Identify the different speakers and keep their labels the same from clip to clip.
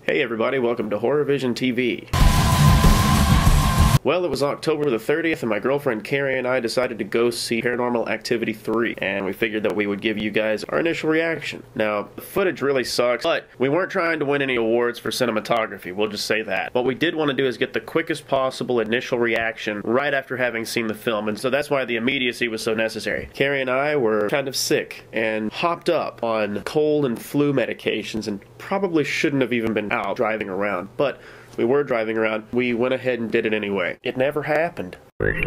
Speaker 1: Hey everybody, welcome to Horror Vision TV. Well, it was October the 30th and my girlfriend Cari and I decided to go see Paranormal Activity 3, and we figured that we would give you guys our initial reaction. Now, the footage really sucks, but we weren't trying to win any awards for cinematography, we'll just say that. What we did want to do is get the quickest possible initial reaction right after having seen the film, and so that's why the immediacy was so necessary. Cari and I were kind of sick and hopped up on cold and flu medications and probably shouldn't have even been out driving around, but we were driving around. We went ahead and did it anyway. It never happened. Back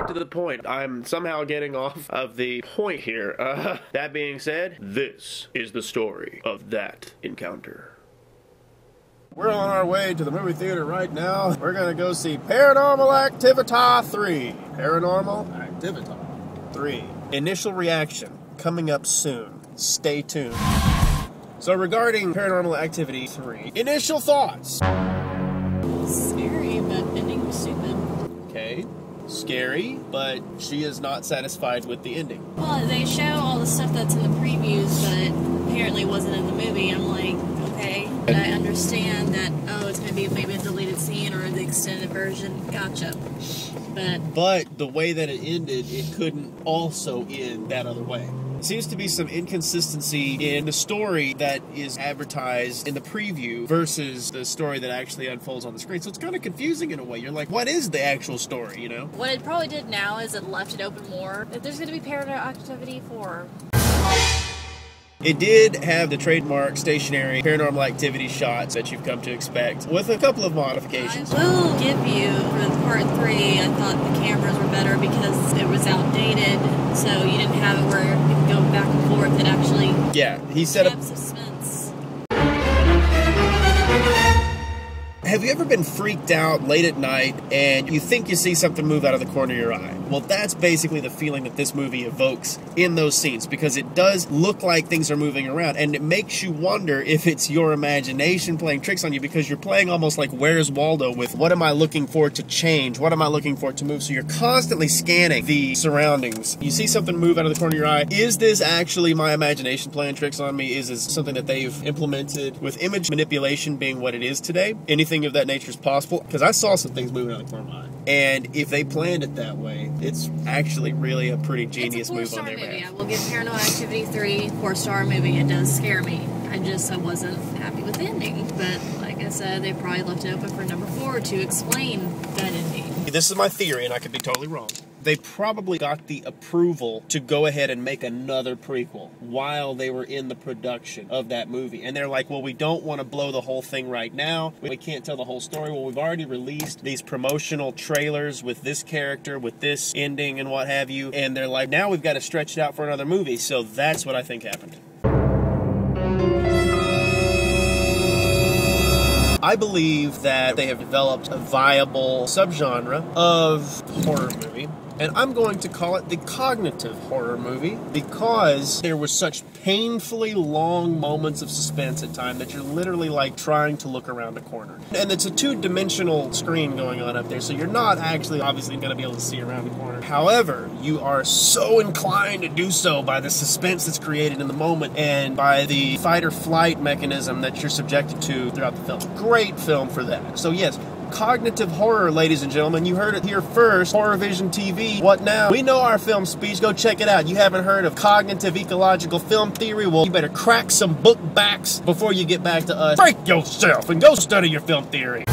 Speaker 1: to the point. I'm somehow getting off of the point here. That being said, this is the story of that encounter. We're on our way to the movie theater right now. We're gonna go see Paranormal Activity 3. Paranormal Activity 3. Initial reaction coming up soon. Stay tuned. So regarding Paranormal Activity 3, initial thoughts.
Speaker 2: Scary, but ending was stupid.
Speaker 1: Okay. Scary, but she is not satisfied with the ending.
Speaker 2: Well, they show all the stuff that's in the previews, but apparently wasn't in the movie. I'm like, okay. But I understand that, oh, it's going to be maybe a deleted scene or the extended version. Gotcha. But
Speaker 1: the way that it ended, it couldn't also end that other way. Seems to be some inconsistency in the story that is advertised in the preview versus the story that actually unfolds on the screen. So it's kind of confusing in a way. You're like, what is the actual story, you know?
Speaker 2: what it probably did now is it left it open more. If there's going to be Paranormal Activity 4.
Speaker 1: It did have the trademark stationary Paranormal Activity shots that you've come to expect, with a couple of modifications.
Speaker 2: I will give you, for part 3, I thought the cameras were better because it was outdated, so you didn't have it where you could go back and forth. It actually
Speaker 1: he set up
Speaker 2: suspense.
Speaker 1: Have you ever been freaked out late at night and you think you see something move out of the corner of your eye? Well, that's basically the feeling that this movie evokes in those scenes, because it does look like things are moving around, and it makes you wonder if it's your imagination playing tricks on you, because you're playing almost like Where's Waldo with what am I looking for to change? What am I looking for to move? So you're constantly scanning the surroundings. You see something move out of the corner of your eye. Is this actually my imagination playing tricks on me? Is this something that they've implemented with image manipulation being what it is today? Anything of that nature is possible, because I saw some things moving out of the corner of my eye, and if they planned it that way, it's actually really a pretty genius move on their
Speaker 2: movie.
Speaker 1: behalf.
Speaker 2: I will give Paranormal Activity 3 4-star movie. It does scare me. I wasn't happy with the ending, but like I said, they probably left it open for number 4 to explain that ending.
Speaker 1: This is my theory, and I could be totally wrong. They probably got the approval to go ahead and make another prequel while they were in the production of that movie. And they're like, well, we don't want to blow the whole thing right now. We can't tell the whole story. Well, we've already released these promotional trailers with this character, with this ending and what have you. And they're like, now we've got to stretch it out for another movie. So that's what I think happened. I believe that they have developed a viable subgenre of horror movie, and I'm going to call it the cognitive horror movie, because there was such painfully long moments of suspense at times that you're literally like trying to look around a corner. And it's a two-dimensional screen going on up there, so you're not actually obviously going to be able to see around the corner. However, you are so inclined to do so by the suspense that's created in the moment and by the fight or flight mechanism that you're subjected to throughout the film. Great film for that. So yes, cognitive horror, ladies and gentlemen. You heard it here first. Horror Vision TV. What now? We know our film speech. Go check it out. You haven't heard of cognitive ecological film theory? Well, you better crack some book backs before you get back to us. Break yourself and go study your film theory.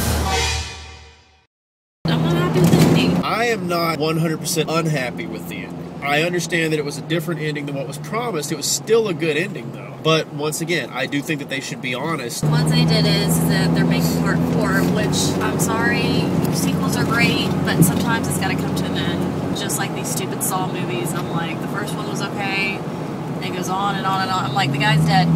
Speaker 2: I'm not happy with the ending.
Speaker 1: I am not 100% unhappy with the ending. I understand that it was a different ending than what was promised. It was still a good ending, though. But once again, I do think that they should be honest.
Speaker 2: What they did is that they're making part 4, which, I'm sorry, sequels are great, but sometimes it's got to come to an end. Just like these stupid Saw movies. I'm like, the first one was okay, and it goes on and on and on. I'm like, the guy's dead.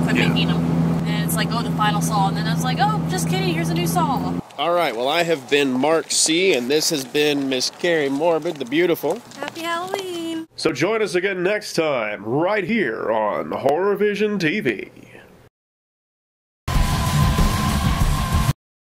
Speaker 2: Quit making them. And it's like, oh, the final Saw. And then I was like, oh, just kidding, here's a new Saw.
Speaker 1: Alright, well, I have been Mark C, and this has been Miss Cari Morbid, the beautiful.
Speaker 2: Happy Halloween!
Speaker 1: So join us again next time, right here on Horror Vision TV.